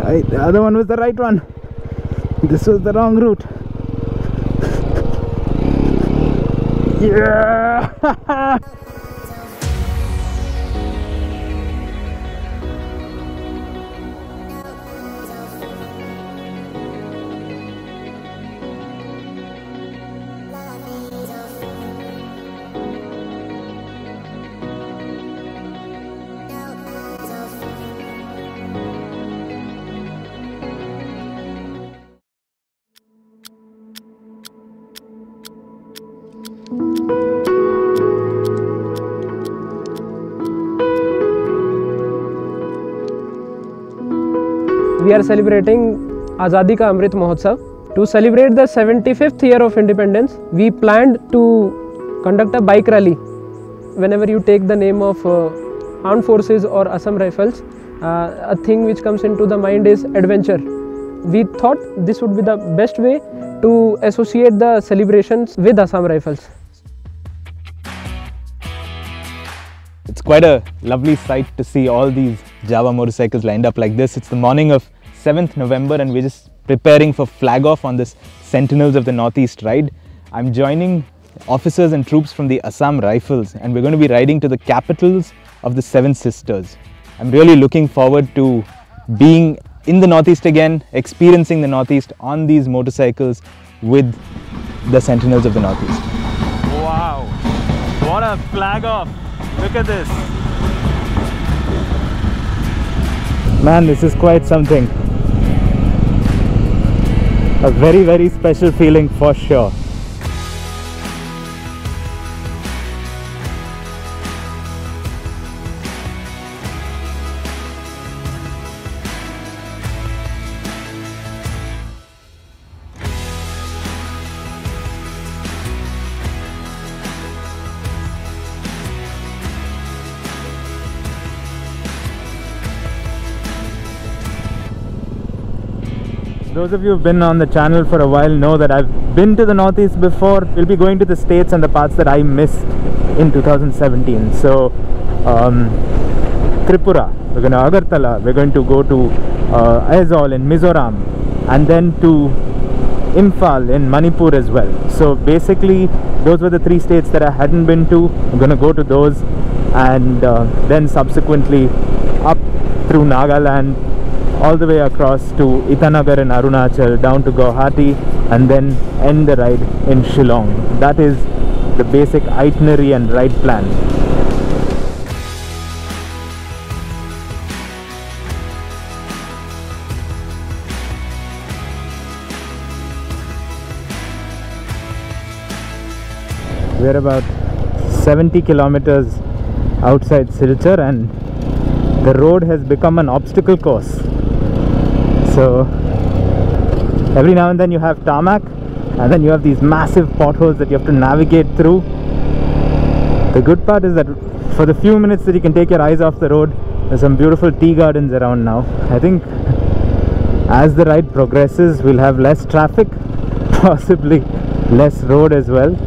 The other one was the right one. This was the wrong route. Yeah! We are celebrating Azadi Ka Amrit Mahotsav. To celebrate the 75th year of independence, we planned to conduct a bike rally. Whenever you take the name of Armed Forces or Assam Rifles, a thing which comes into the mind is adventure. We thought this would be the best way to associate the celebrations with Assam Rifles. It's quite a lovely sight to see all these Java motorcycles lined up like this. It's the morning of 7th November and we're just preparing for flag off on this Sentinels of the Northeast ride. I'm joining officers and troops from the Assam Rifles and we're going to be riding to the capitals of the Seven Sisters. I'm really looking forward to being in the Northeast again, experiencing the Northeast on these motorcycles with the Sentinels of the Northeast. Wow, what a flag off! Look at this. Man, this is quite something. A very, very special feeling for sure. Those of you who've been on the channel for a while know that I've been to the Northeast before. We'll be going to the states and the parts that I missed in 2017. So Tripura, we're going to Agartala, we're going to go to Aizawl in Mizoram, and then to Imphal in Manipur as well. So basically those were the three states that I hadn't been to. I'm going to go to those and then subsequently up through Nagaland, all the way across to Itanagar in Arunachal, down to Guwahati, and then end the ride in Shillong. That is the basic itinerary and ride plan. We're about 70 kilometers outside Silchar and the road has become an obstacle course. So every now and then you have tarmac and then you have these massive potholes that you have to navigate through. The good part is that for the few minutes that you can take your eyes off the road, there's some beautiful tea gardens around now. I think as the ride progresses we'll have less traffic, possibly less road as well.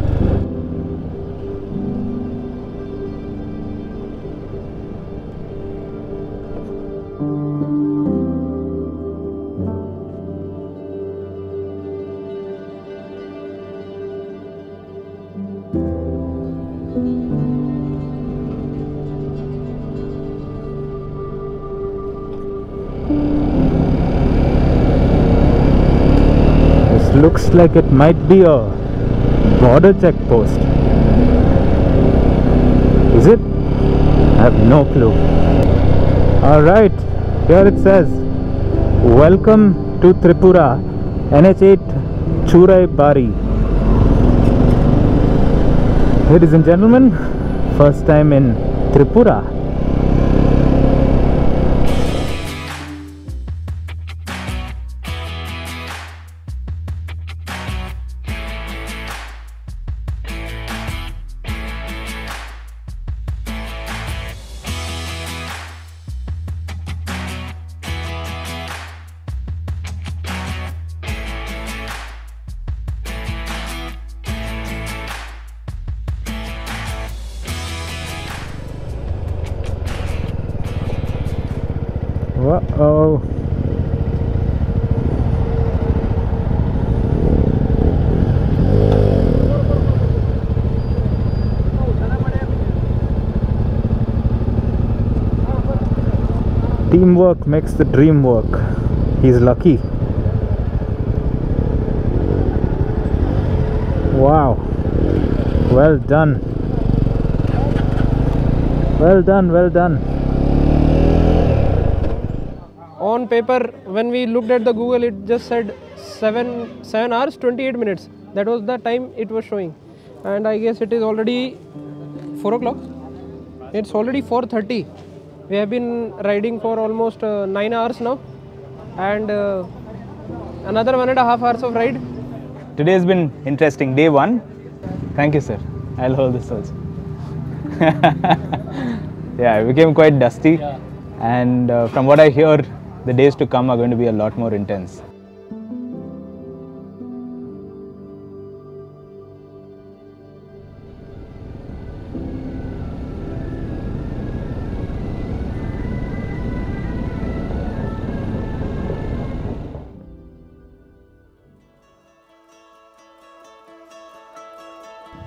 Looks like it might be a border check post. Is it? I have no clue. Alright, here it says, welcome to Tripura, NH8 Churai Bari. Ladies and gentlemen, first time in Tripura. Uh-oh. Teamwork makes the dream work. He's lucky. Wow. Well done. Well done, well done. On paper, when we looked at the Google, it just said 7 hours 28 minutes. That was the time it was showing, and I guess it is already 4 o'clock. It's already 4:30. We have been riding for almost 9 hours now, and another 1.5 hours of ride. Today has been interesting. Day 1. Thank you, sir. I'll hold this also. Yeah, it became quite dusty, and from what I hear, the days to come are going to be a lot more intense.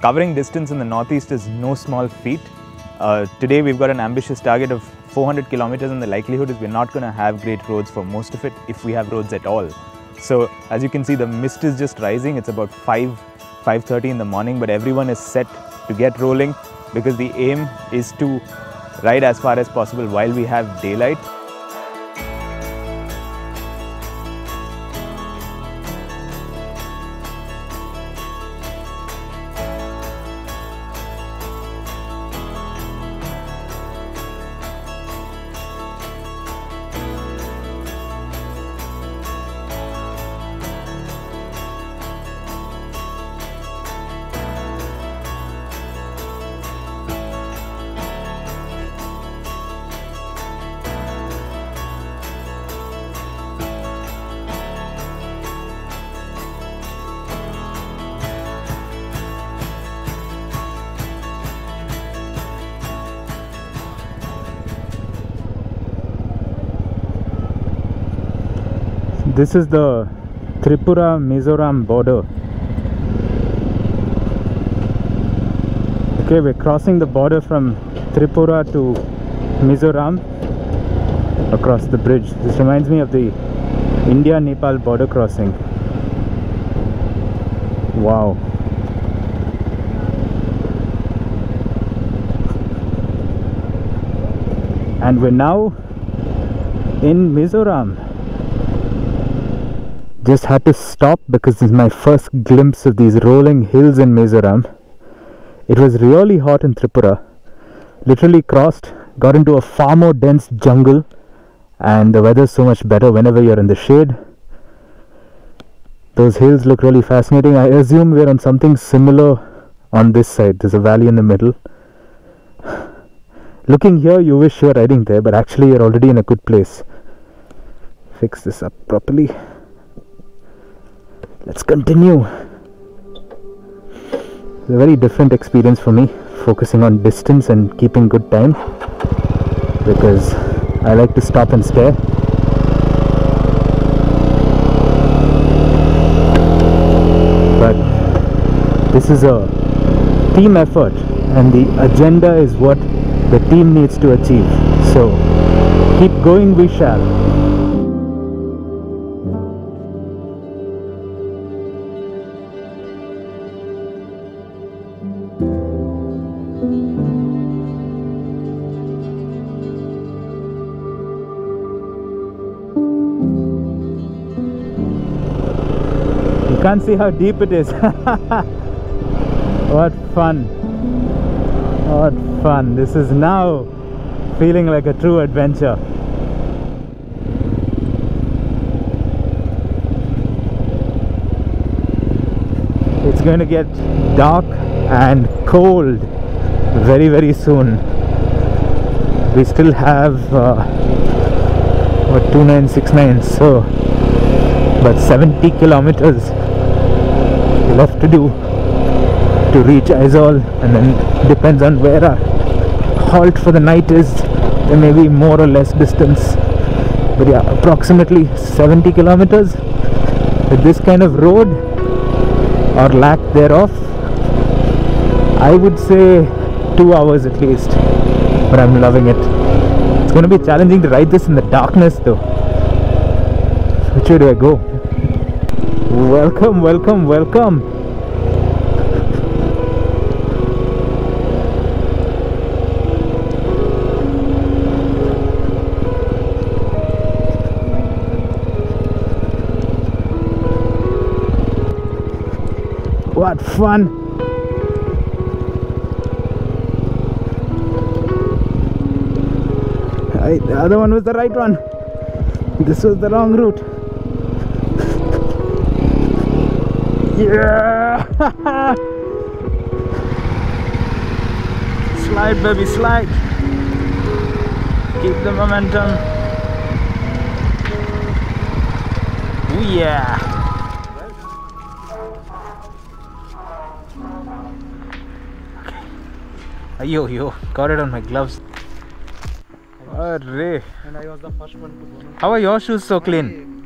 Covering distance in the Northeast is no small feat. Today we've got an ambitious target of 400 kilometers, and the likelihood is we're not going to have great roads for most of it, if we have roads at all. So as you can see, the mist is just rising. It's about 5:30 in the morning, but everyone is set to get rolling because the aim is to ride as far as possible while we have daylight. This is the Tripura-Mizoram border. Okay, we're crossing the border from Tripura to Mizoram across the bridge. This reminds me of the India-Nepal border crossing. Wow. And we're now in Mizoram. Just had to stop because this is my first glimpse of these rolling hills in Mizoram. It was really hot in Tripura. Literally crossed, got into a far more dense jungle, and the weather's so much better whenever you're in the shade. Those hills look really fascinating. I assume we're on something similar on this side. There's a valley in the middle. Looking here, you wish you were riding there, but actually you're already in a good place. Fix this up properly. Let's continue. It's a very different experience for me, focusing on distance and keeping good time, because I like to stop and stare. But this is a team effort, and the agenda is what the team needs to achieve. So keep going, we shall. You can't see how deep it is. What fun. What fun. This is now feeling like a true adventure. It's going to get dark and cold very, very soon. We still have 2969, so about 70 kilometers left to do to reach Aizawl, and then depends on where our halt for the night is. There may be more or less distance, but yeah, approximately 70 kilometers with this kind of road or lack thereof. I would say 2 hours at least, but I'm loving it. It's going to be challenging to ride this in the darkness though. Which way do I go? Welcome, welcome, welcome. What fun! The other one was the right one. This was the wrong route. Yeah! Slide, baby, slide. Keep the momentum. Oh yeah! Okay. Yo, got it on my gloves. Arre. And I was the first one to go. How are your shoes so clean?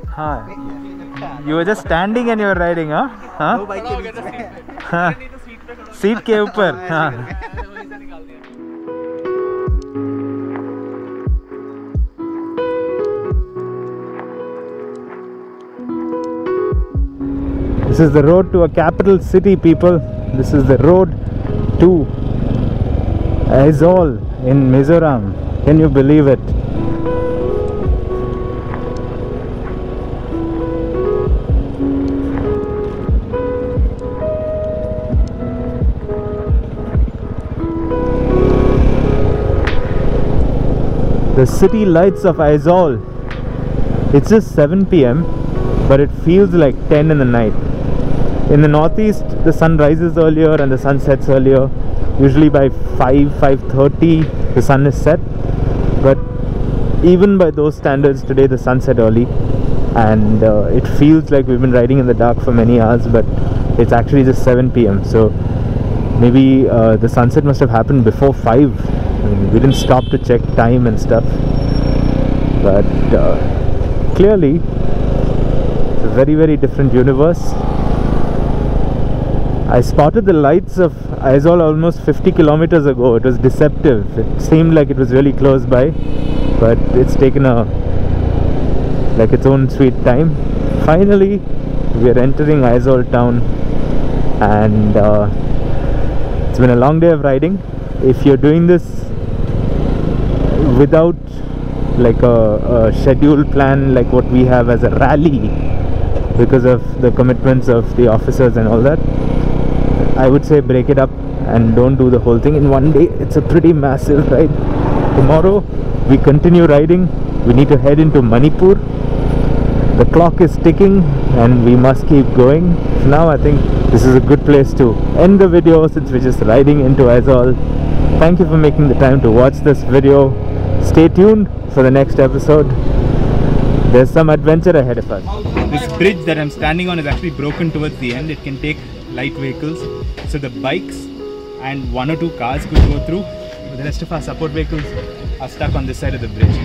Huh. You were just standing and you were riding, huh? Huh? हाँ. Seat के ऊपर हाँ. This is the road to a capital city, people. This is the road to Aizawl in Mizoram. Can you believe it? The city lights of Aizawl. It's just 7 PM, but it feels like 10 in the night. In the northeast, the sun rises earlier and the sun sets earlier. Usually by 5:30 the sun is set, but even by those standards today the sun set early, and it feels like we've been riding in the dark for many hours, but it's actually just 7 PM. So maybe the sunset must have happened before 5. I mean, we didn't stop to check time and stuff, but clearly it's a very, very different universe. I spotted the lights of Aizawl almost 50 kilometers ago. It was deceptive. It seemed like it was really close by, but it's taken its own sweet time. Finally, we are entering Aizawl town, and it's been a long day of riding. If you're doing this without like a scheduled plan like what we have as a rally, because of the commitments of the officers and all that, I would say break it up and don't do the whole thing in one day. It's a pretty massive ride. Tomorrow we continue riding. We need to head into Manipur. The clock is ticking and we must keep going. For now, I think this is a good place to end the video, since we're just riding into Aizawl. Thank you for making the time to watch this video. Stay tuned for the next episode. There's some adventure ahead of us. This bridge that I'm standing on is actually broken towards the end. It can take light vehicles, so the bikes and 1 or 2 cars could go through, but the rest of our support vehicles are stuck on this side of the bridge.